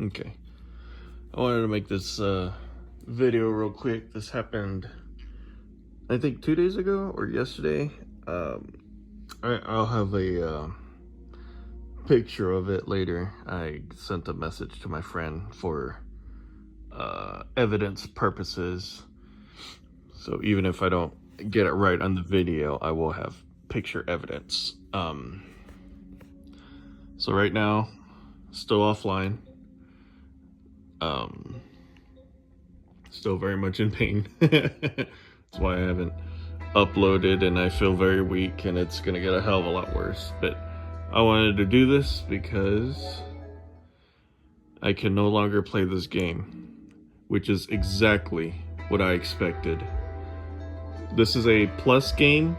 Okay. I wanted to make this video real quick. This happened, I think, 2 days ago or yesterday. I'll have a picture of it later. I sent a message to my friend for evidence purposes. So even if I don't get it right on the video, I will have picture evidence. So right now, still offline. Still very much in pain. That's why I haven't uploaded, and I feel very weak, and it's gonna get a hell of a lot worse. But I wanted to do this because I can no longer play this game, which is exactly what I expected. This is a plus game.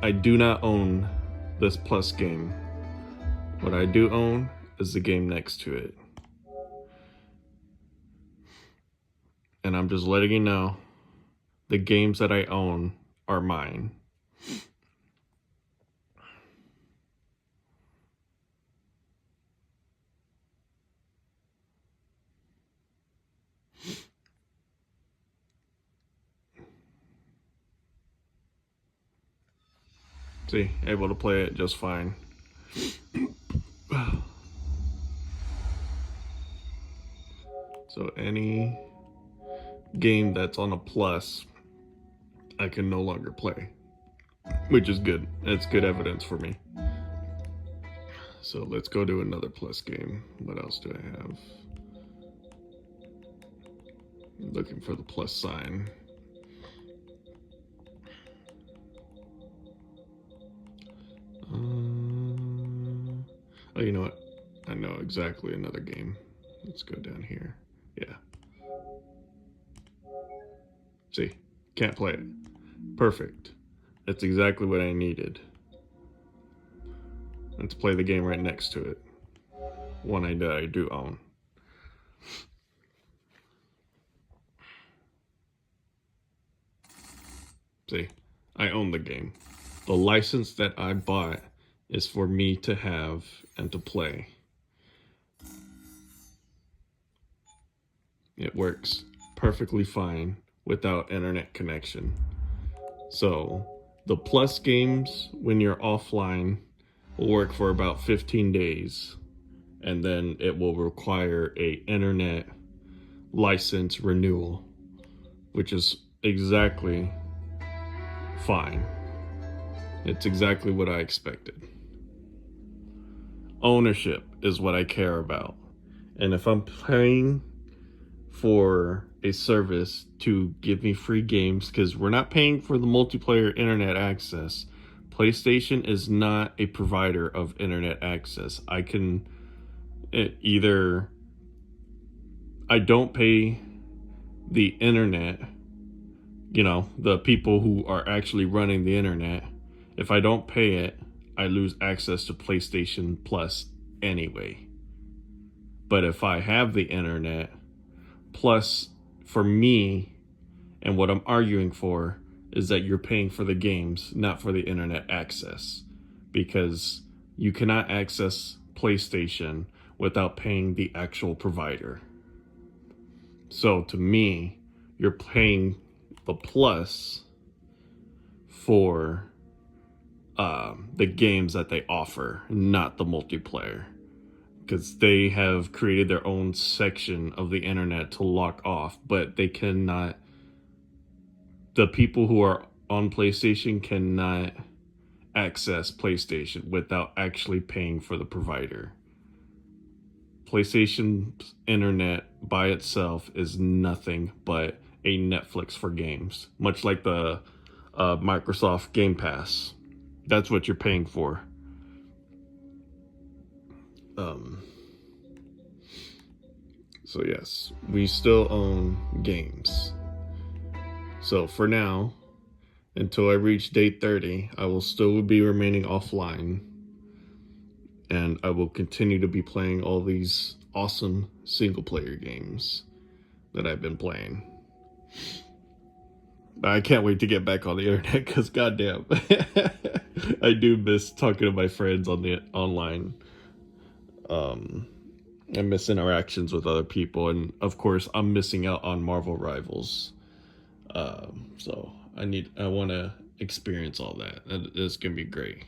I do not own this plus game. What I do own is the game next to it. And I'm just letting you know, the games that I own are mine. See, able to play it just fine. So any game that's on a plus, I can no longer play, which is good. It's good evidence for me. So let's go to another plus game. What else do I have? Looking for the plus sign. Oh, you know what? I know exactly another game. Let's go down here. Yeah. See, can't play it. Perfect. That's exactly what I needed. Let's play the game right next to it. One I do own. See, I own the game. The license that I bought is for me to have and to play. It works perfectly fine without internet connection. So the plus games, when you're offline, will work for about 15 days, and then it will require a internet license renewal, which is exactly fine. It's exactly what I expected. Ownership is what I care about. And if I'm paying for a service to give me free games, because we're not paying for the multiplayer internet access. PlayStation is not a provider of internet access. I don't pay the internet, the people who are actually running the internet. If I don't pay it, I lose access to PlayStation Plus anyway. But if I have the internet, plus for me, and what I'm arguing for is that you're paying for the games, not for the internet access, because you cannot access PlayStation without paying the actual provider. So to me, you're paying the plus for the games that they offer, not the multiplayer, because they have created their own section of the internet to lock off, but they cannot, the people who are on PlayStation cannot access PlayStation without actually paying for the provider. PlayStation's internet by itself is nothing but a Netflix for games, much like the Microsoft Game Pass. That's what you're paying for. So yes, we still own games. So for now, until I reach day 30, I will still be remaining offline, and I will continue to be playing all these awesome single player games that I've been playing. But I can't wait to get back on the internet, because goddamn, I do miss talking to my friends on the online. I miss interactions with other people, and of course, I'm missing out on Marvel Rivals. So I want to experience all that. It's gonna be great.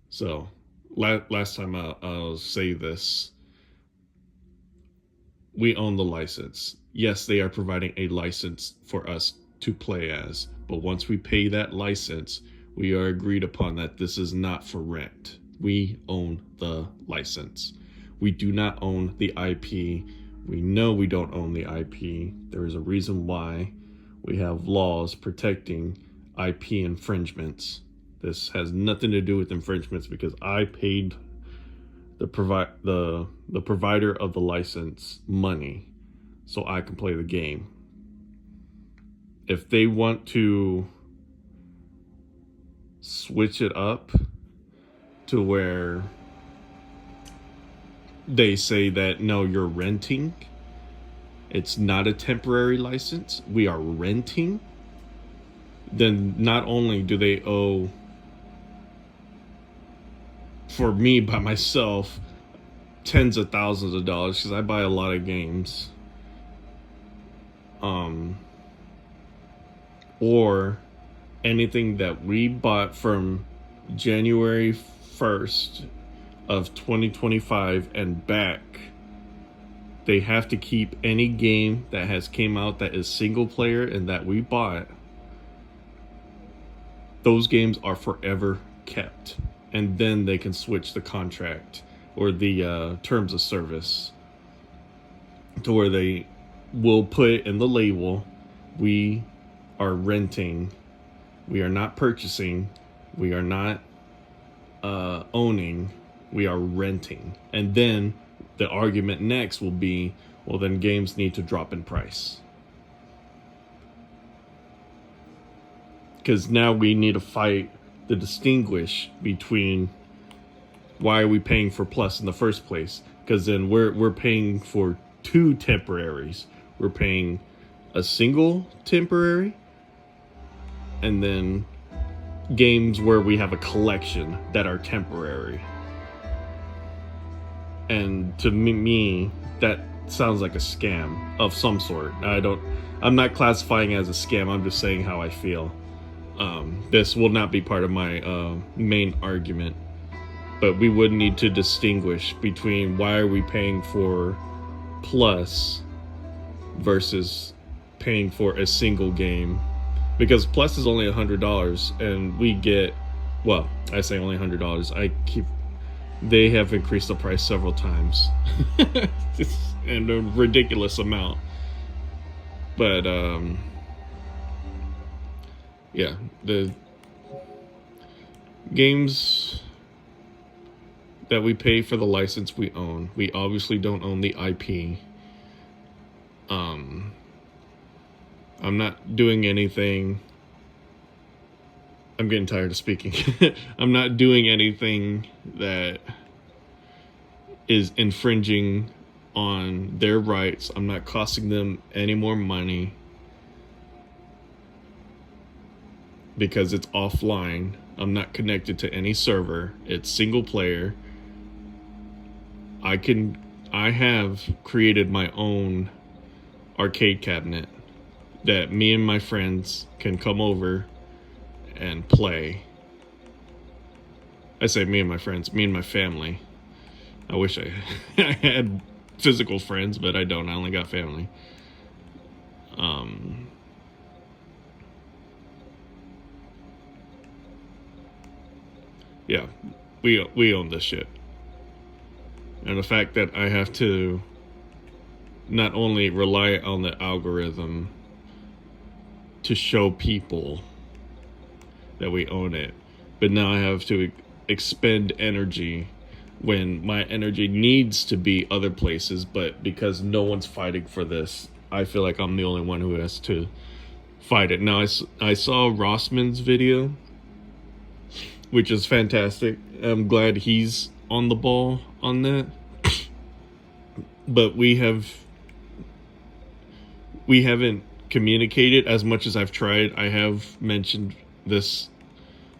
So, last time I'll say this: we own the license. Yes, they are providing a license for us to play as, but once we pay that license, we are agreed upon that this is not for rent. We own the license. We do not own the IP. We know we don't own the IP. There is a reason why we have laws protecting IP infringements. This has nothing to do with infringements because I paid the provider of the license money so I can play the game. If they want to switch it up to where they say that no, you're renting, it's not a temporary license, we are renting, then not only do they owe, for me by myself, tens of thousands of dollars, because I buy a lot of games, or anything that we bought from January 1st of 2025 and back, they have to keep any game that has came out that is single player and that we bought. Those games are forever kept, and then they can switch the contract or the terms of service to where they will put in the label, we are renting, we are not purchasing, we are not owning, we are renting. And then the argument next will be, well, then games need to drop in price. Because now we need to fight to distinguish between why are we paying for Plus in the first place? Because then we're paying for two temporaries. We're paying a single temporary, and then games where we have a collection that are temporary. And to me, that sounds like a scam of some sort. I'm not classifying it as a scam. I'm just saying how I feel. This will not be part of my main argument, but we would need to distinguish between why are we paying for Plus versus paying for a single game, because Plus is only $100 and we get, well, I say only $100. They have increased the price several times and a ridiculous amount. But yeah, the games that we pay for the license we own. We obviously don't own the IP. I'm not doing anything. I'm getting tired of speaking. I'm not doing anything that is infringing on their rights. I'm not costing them any more money because it's offline. I'm not connected to any server. It's single player. I have created my own arcade cabinet that me and my friends can come over and play. I say me and my friends, me and my family. I wish I had physical friends, but I don't. I only got family. Yeah, we own this shit. And the fact that I have to not only rely on the algorithm to show people that we own it, but now I have to expend energy when my energy needs to be other places, but because no one's fighting for this, I feel like I'm the only one who has to fight it. Now, I saw Rossman's video, which is fantastic. I'm glad he's on the ball on that. But we haven't communicated as much as I've tried. I have mentioned this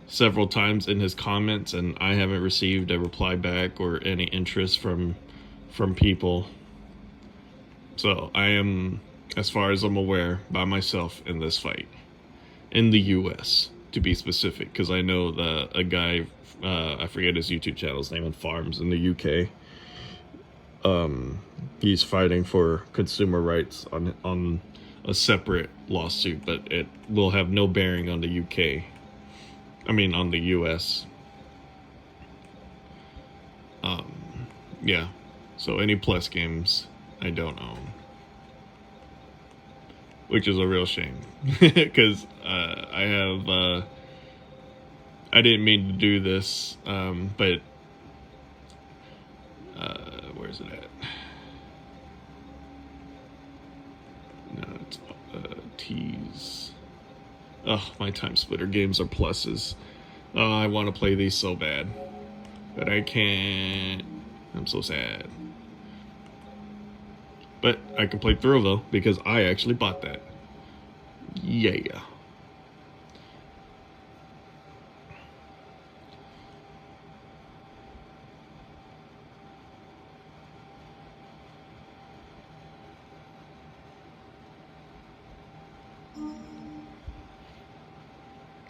several times in his comments, and I haven't received a reply back or any interest from from people. So I am, as far as I'm aware, by myself in this fight. In the US, to be specific, because I know that a guy, I forget his YouTube channel's name, and farms in the UK. He's fighting for consumer rights on a separate lawsuit, but it will have no bearing on the UK. I mean, on the US. Yeah. So any Plus games I don't own, which is a real shame, because I have. I didn't mean to do this, but where's it at? No, it's T's. Oh, my time splitter games are pluses. Oh, I want to play these so bad, but I can't. I'm so sad. But I can play through though, because I actually bought that. Yeah.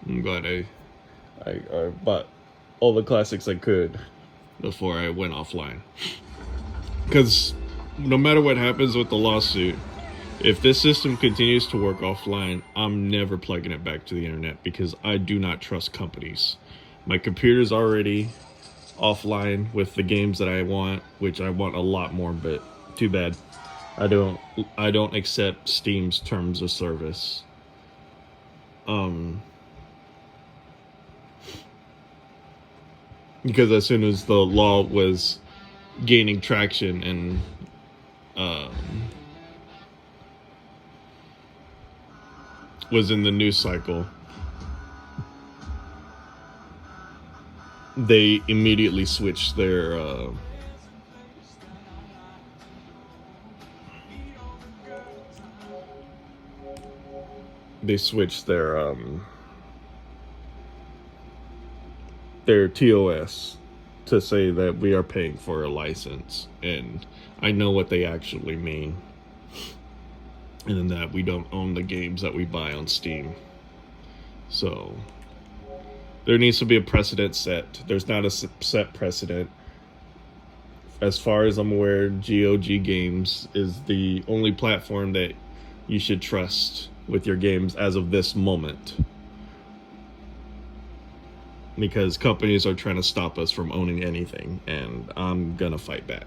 I'm glad I bought all the classics I could before I went offline. Because no matter what happens with the lawsuit, if this system continues to work offline, I'm never plugging it back to the internet, because I do not trust companies. My computer's already offline with the games that I want, which I want a lot more, but too bad. I don't accept Steam's terms of service. Because as soon as the law was gaining traction and was in the news cycle, they immediately switched their their TOS to say that we are paying for a license, and I know what they actually mean, and that we don't own the games that we buy on Steam. So there needs to be a precedent set. There's not a set precedent. As far as I'm aware, GOG Games is the only platform that you should trust with your games as of this moment, because companies are trying to stop us from owning anything, and I'm gonna fight back.